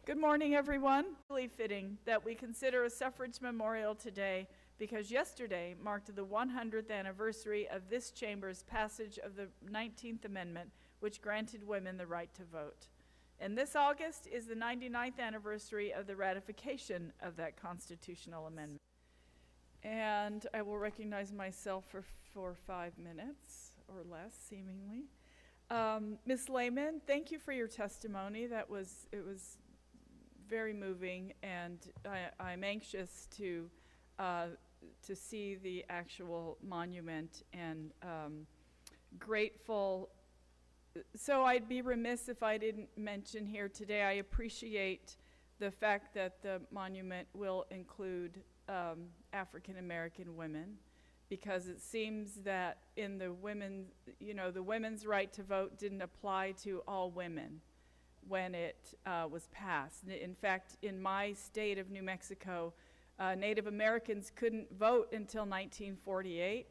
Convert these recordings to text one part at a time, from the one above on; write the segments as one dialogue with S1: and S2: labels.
S1: Good morning, everyone. Really fitting that we consider a suffrage memorial today because yesterday marked the 100th anniversary of this chamber's passage of the 19th Amendment, which granted women the right to vote. And this August is the 99th anniversary of the ratification of that constitutional amendment. And I will recognize myself for 5 minutes or less, seemingly. Ms. Layman, thank you for your testimony. It was very moving, and I'm anxious to see the actual monument and grateful. So I'd be remiss if I didn't mention here today, I appreciate the fact that the monument will include African American women, because it seems that in the women, the women's right to vote didn't apply to all women when it was passed. In fact, in my state of New Mexico, Native Americans couldn't vote until 1948.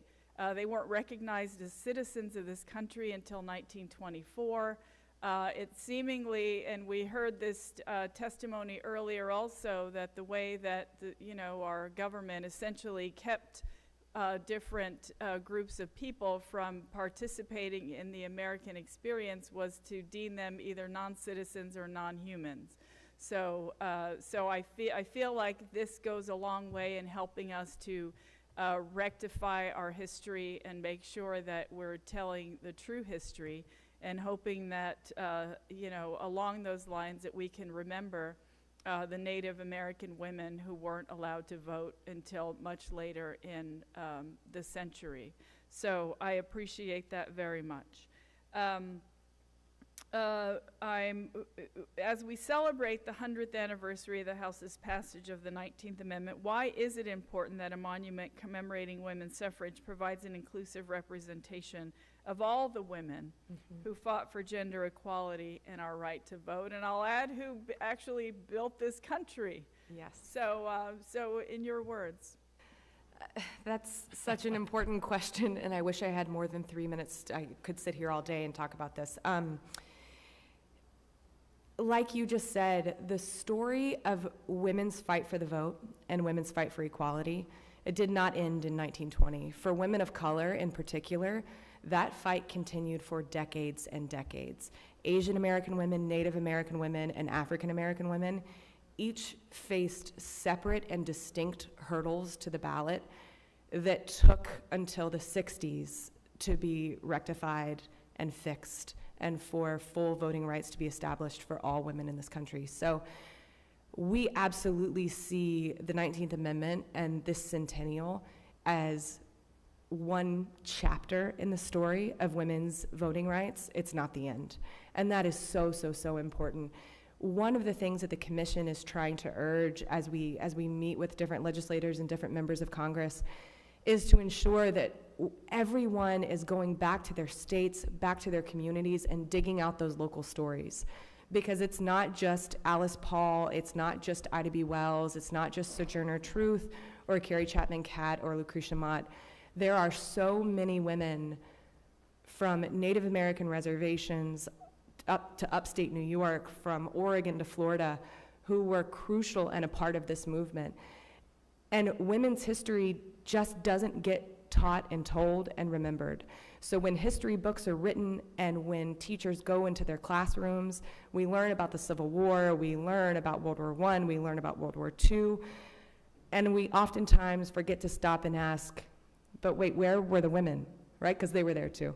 S1: They weren't recognized as citizens of this country until 1924. It seemingly, and we heard this testimony earlier also, that the way that our government essentially kept different groups of people from participating in the American experience was to deem them either non-citizens or non-humans. So I feel like this goes a long way in helping us to rectify our history and make sure that we're telling the true history, and hoping that along those lines that we can remember the Native American women who weren't allowed to vote until much later in the century. So I appreciate that very much. As we celebrate the 100th anniversary of the House's passage of the 19th Amendment, why is it important that a monument commemorating women's suffrage provides an inclusive representation of all the women who fought for gender equality and our right to vote? And I'll add, who actually built this country.
S2: Yes.
S1: So in your words.
S2: That's such an important question, and I wish I had more than 3 minutes. I could sit here all day and talk about this. Like you just said, the story of women's fight for the vote and women's fight for equality, it did not end in 1920. For women of color in particular, that fight continued for decades and decades. Asian American women, Native American women, and African American women each faced separate and distinct hurdles to the ballot that took until the 60s to be rectified and fixed, and for full voting rights to be established for all women in this country. So we absolutely see the 19th Amendment and this centennial as one chapter in the story of women's voting rights. It's not the end. And that is so, so, so important. One of the things that the Commission is trying to urge as we meet with different legislators and different members of Congress is to ensure that everyone is going back to their states, back to their communities, and digging out those local stories. Because it's not just Alice Paul, it's not just Ida B. Wells, it's not just Sojourner Truth or Carrie Chapman Catt or Lucretia Mott. There are so many women from Native American reservations up to upstate New York, from Oregon to Florida, who were crucial and a part of this movement. And women's history just doesn't get taught and told and remembered. So when history books are written and when teachers go into their classrooms, we learn about the Civil War, we learn about World War I, we learn about World War II, and we oftentimes forget to stop and ask, but wait, where were the women, right? Because they were there too.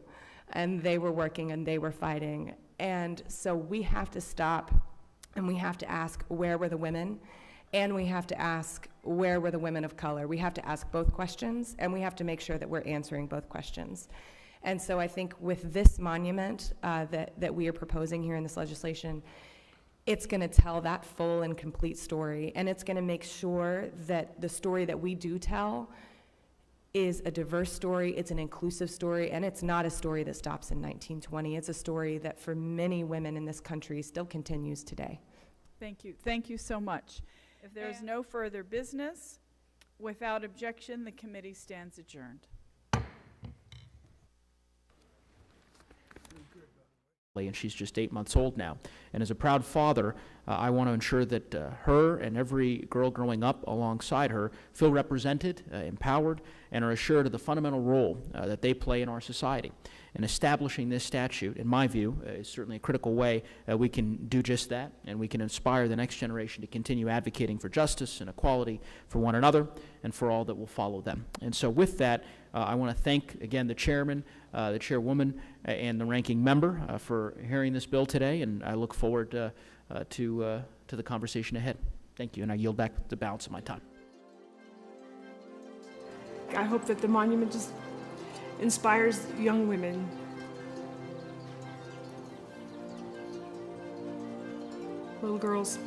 S2: And they were working and they were fighting. And so we have to stop and we have to ask, where were the women? And we have to ask, where were the women of color? We have to ask both questions, and we have to make sure that we're answering both questions. And so I think with this monument that we are proposing here in this legislation, it's going to tell that full and complete story, and it's going to make sure that the story that we do tell is a diverse story, it's an inclusive story, and it's not a story that stops in 1920. It's a story that for many women in this country still continues today.
S1: Thank you. Thank you so much. If there's no further business, without objection, the committee stands adjourned.
S3: and she's just 8 months old now. And as a proud father, I want to ensure that her and every girl growing up alongside her feel represented, empowered, and are assured of the fundamental role that they play in our society. And establishing this statute, in my view, is certainly a critical way we can do just that, and we can inspire the next generation to continue advocating for justice and equality for one another and for all that will follow them. And so with that, I want to thank, again, the chairman, the chairwoman, and the ranking member for hearing this bill today, and I look forward to the conversation ahead. Thank you, and I yield back the balance of my time.
S4: I hope that the monument just inspires young women. Little girls.